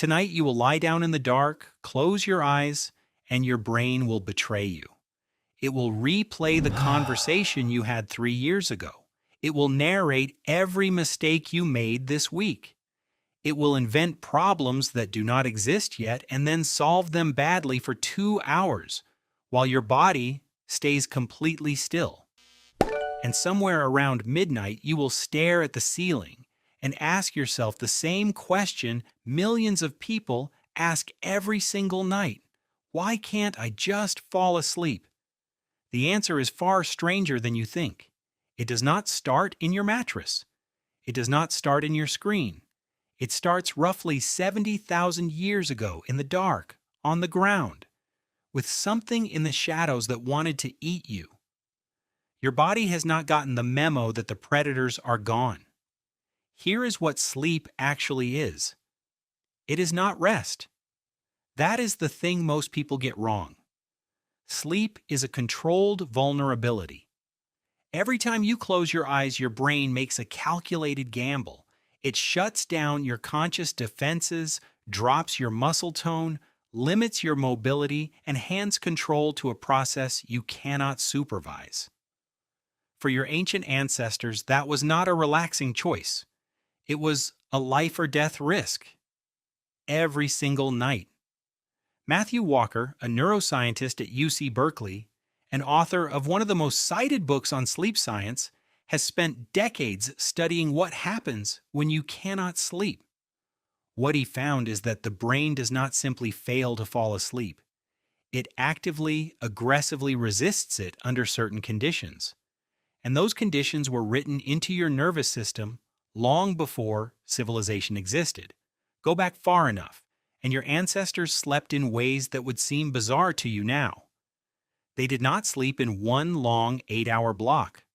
Tonight you will lie down in the dark, close your eyes, and your brain will betray you. It will replay the conversation you had 3 years ago. It will narrate every mistake you made this week. It will invent problems that do not exist yet and then solve them badly for 2 hours, while your body stays completely still. And somewhere around midnight, you will stare at the ceiling and ask yourself the same question millions of people ask every single night. Why can't I just fall asleep? The answer is far stranger than you think. It does not start in your mattress. It does not start in your screen. It starts roughly 70,000 years ago in the dark, on the ground, with something in the shadows that wanted to eat you. Your body has not gotten the memo that the predators are gone. Here is what sleep actually is. It is not rest. That is the thing most people get wrong. Sleep is a controlled vulnerability. Every time you close your eyes, your brain makes a calculated gamble. It shuts down your conscious defenses, drops your muscle tone, limits your mobility, and hands control to a process you cannot supervise. For your ancient ancestors, that was not a relaxing choice. It was a life or death risk. Every single night. Matthew Walker, a neuroscientist at UC Berkeley, and author of one of the most cited books on sleep science, has spent decades studying what happens when you cannot sleep. What he found is that the brain does not simply fail to fall asleep. It actively, aggressively resists it under certain conditions. And those conditions were written into your nervous system long before civilization existed. Go back far enough, and your ancestors slept in ways that would seem bizarre to you now. They did not sleep in one long 8-hour block.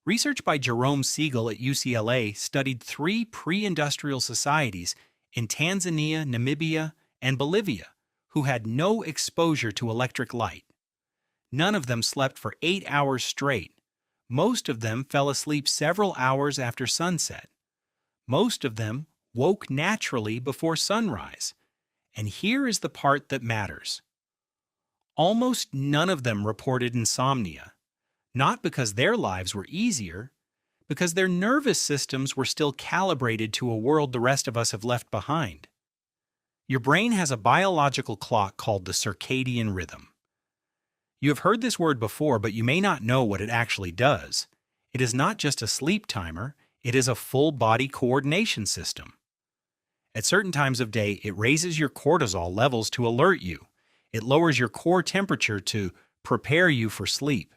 Research by Jerome Siegel at UCLA studied 3 pre-industrial societies in Tanzania, Namibia, and Bolivia who had no exposure to electric light. None of them slept for 8 hours straight. Most of them fell asleep several hours after sunset. Most of them woke naturally before sunrise. And here is the part that matters. Almost none of them reported insomnia, not because their lives were easier, because their nervous systems were still calibrated to a world the rest of us have left behind. Your brain has a biological clock called the circadian rhythm. You have heard this word before, but you may not know what it actually does. It is not just a sleep timer, it is a full-body coordination system. At certain times of day, it raises your cortisol levels to alert you. It lowers your core temperature to prepare you for sleep.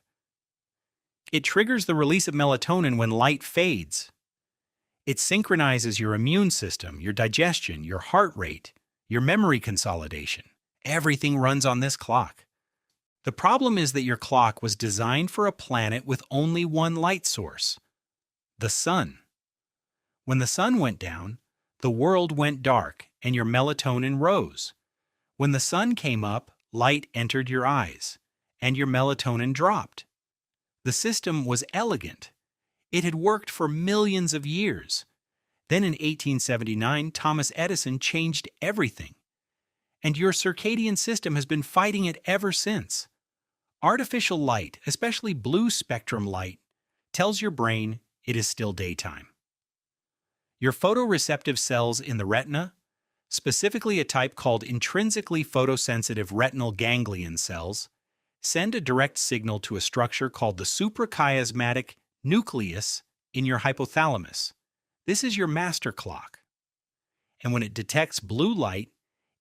It triggers the release of melatonin when light fades. It synchronizes your immune system, your digestion, your heart rate, your memory consolidation. Everything runs on this clock. The problem is that your clock was designed for a planet with only one light source, the sun. When the sun went down, the world went dark and your melatonin rose. When the sun came up, light entered your eyes, and your melatonin dropped. The system was elegant. It had worked for millions of years. Then in 1879, Thomas Edison changed everything. And your circadian system has been fighting it ever since. Artificial light, especially blue spectrum light, tells your brain it is still daytime. Your photoreceptive cells in the retina, specifically a type called intrinsically photosensitive retinal ganglion cells, send a direct signal to a structure called the suprachiasmatic nucleus in your hypothalamus. This is your master clock. And when it detects blue light,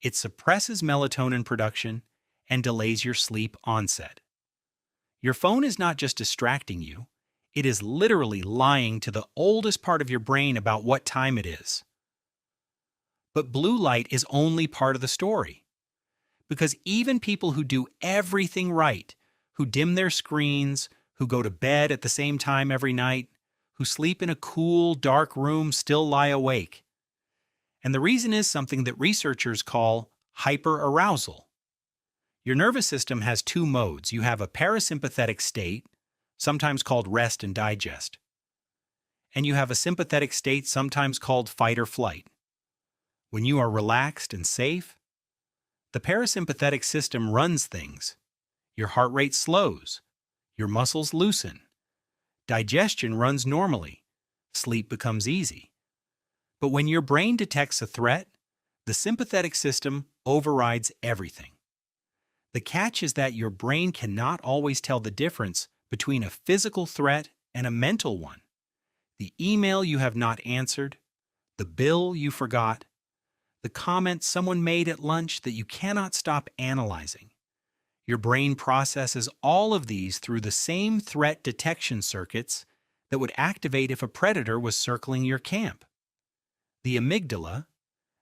it suppresses melatonin production and delays your sleep onset. Your phone is not just distracting you, it is literally lying to the oldest part of your brain about what time it is. But blue light is only part of the story. Because even people who do everything right, who dim their screens, who go to bed at the same time every night, who sleep in a cool, dark room still lie awake. And the reason is something that researchers call hyperarousal. Your nervous system has 2 modes. You have a parasympathetic state, sometimes called rest and digest, and you have a sympathetic state, sometimes called fight or flight. When you are relaxed and safe, the parasympathetic system runs things. Your heart rate slows, your muscles loosen, digestion runs normally, sleep becomes easy. But when your brain detects a threat, the sympathetic system overrides everything. The catch is that your brain cannot always tell the difference between a physical threat and a mental one. The email you have not answered, the bill you forgot, the comment someone made at lunch that you cannot stop analyzing. Your brain processes all of these through the same threat detection circuits that would activate if a predator was circling your camp. The amygdala,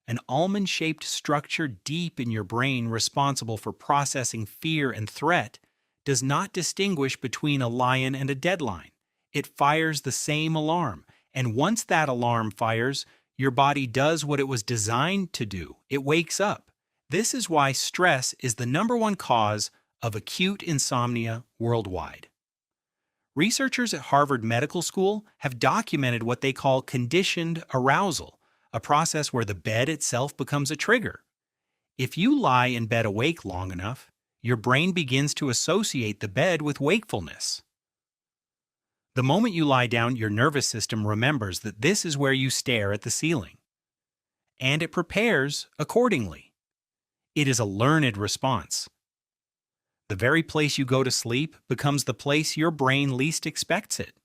an almond-shaped structure deep in your brain responsible for processing fear and threat, does not distinguish between a lion and a deadline. It fires the same alarm, and once that alarm fires, your body does what it was designed to do. It wakes up. This is why stress is the #1 cause of acute insomnia worldwide. Researchers at Harvard Medical School have documented what they call conditioned arousal, a process where the bed itself becomes a trigger. If you lie in bed awake long enough, your brain begins to associate the bed with wakefulness. The moment you lie down, your nervous system remembers that this is where you stare at the ceiling, and it prepares accordingly. It is a learned response. The very place you go to sleep becomes the place your brain least expects it.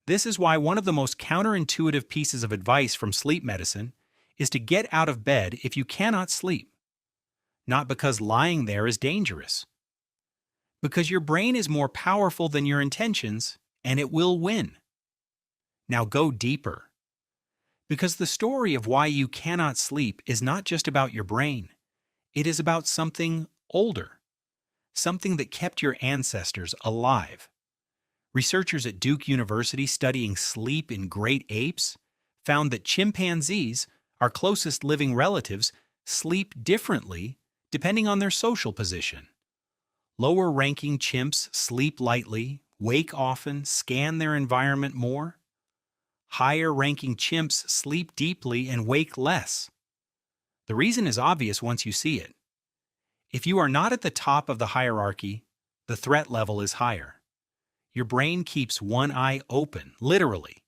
This is why one of the most counterintuitive pieces of advice from sleep medicine is to get out of bed if you cannot sleep. Not because lying there is dangerous. Because your brain is more powerful than your intentions, and it will win. Now go deeper. Because the story of why you cannot sleep is not just about your brain. It is about something older. Something that kept your ancestors alive. Researchers at Duke University studying sleep in great apes found that chimpanzees, our closest living relatives, sleep differently depending on their social position. Lower-ranking chimps sleep lightly, wake often, scan their environment more. Higher-ranking chimps sleep deeply and wake less. The reason is obvious once you see it. If you are not at the top of the hierarchy, the threat level is higher. Your brain keeps one eye open, literally.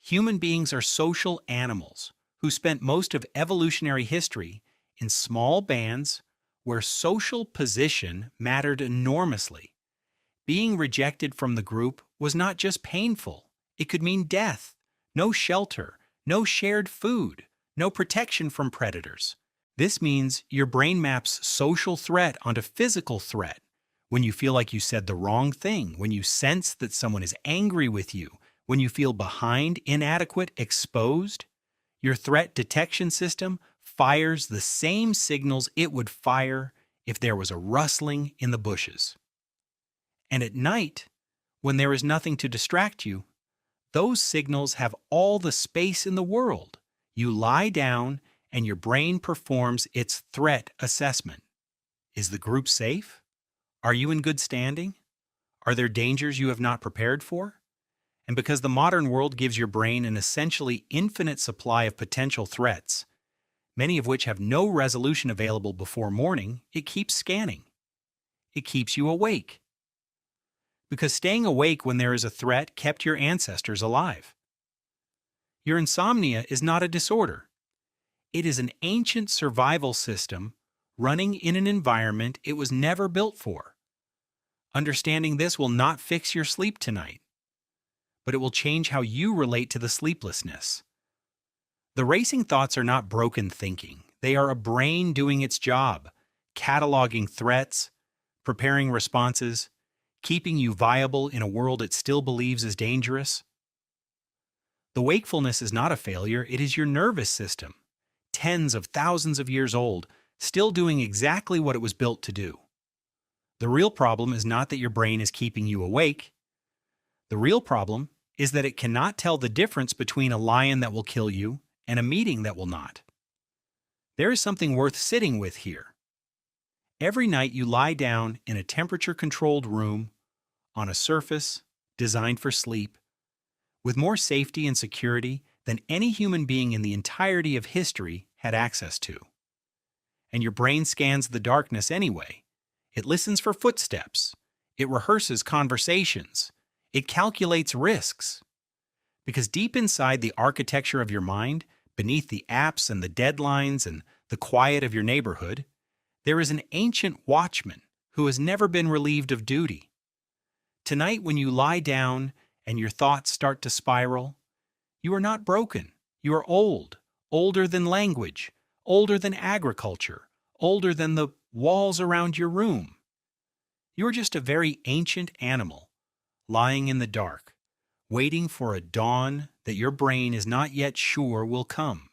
Human beings are social animals who spent most of evolutionary history in small bands where social position mattered enormously. Being rejected from the group was not just painful, it could mean death, no shelter, no shared food, no protection from predators. This means your brain maps social threat onto physical threat. When you feel like you said the wrong thing, when you sense that someone is angry with you, when you feel behind, inadequate, exposed, your threat detection system fires the same signals it would fire if there was a rustling in the bushes. And at night, when there is nothing to distract you, those signals have all the space in the world. You lie down and your brain performs its threat assessment. Is the group safe? Are you in good standing? Are there dangers you have not prepared for? And because the modern world gives your brain an essentially infinite supply of potential threats, many of which have no resolution available before morning, it keeps scanning. It keeps you awake. Because staying awake when there is a threat kept your ancestors alive. Your insomnia is not a disorder. It is an ancient survival system running in an environment it was never built for. Understanding this will not fix your sleep tonight, but it will change how you relate to the sleeplessness. The racing thoughts are not broken thinking. They are a brain doing its job, cataloging threats, preparing responses, keeping you viable in a world it still believes is dangerous. The wakefulness is not a failure, it is your nervous system, tens of thousands of years old, still doing exactly what it was built to do. The real problem is not that your brain is keeping you awake. The real problem is that it cannot tell the difference between a lion that will kill you and a meeting that will not. There is something worth sitting with here. Every night you lie down in a temperature-controlled room on a surface designed for sleep, with more safety and security than any human being in the entirety of history had access to. And your brain scans the darkness anyway. It listens for footsteps. It rehearses conversations. It calculates risks. Because deep inside the architecture of your mind, beneath the apps and the deadlines and the quiet of your neighborhood, there is an ancient watchman who has never been relieved of duty. Tonight, when you lie down and your thoughts start to spiral, you are not broken. You are old, older than language, older than agriculture, older than the walls around your room. You are just a very ancient animal, lying in the dark, waiting for a dawn that your brain is not yet sure will come.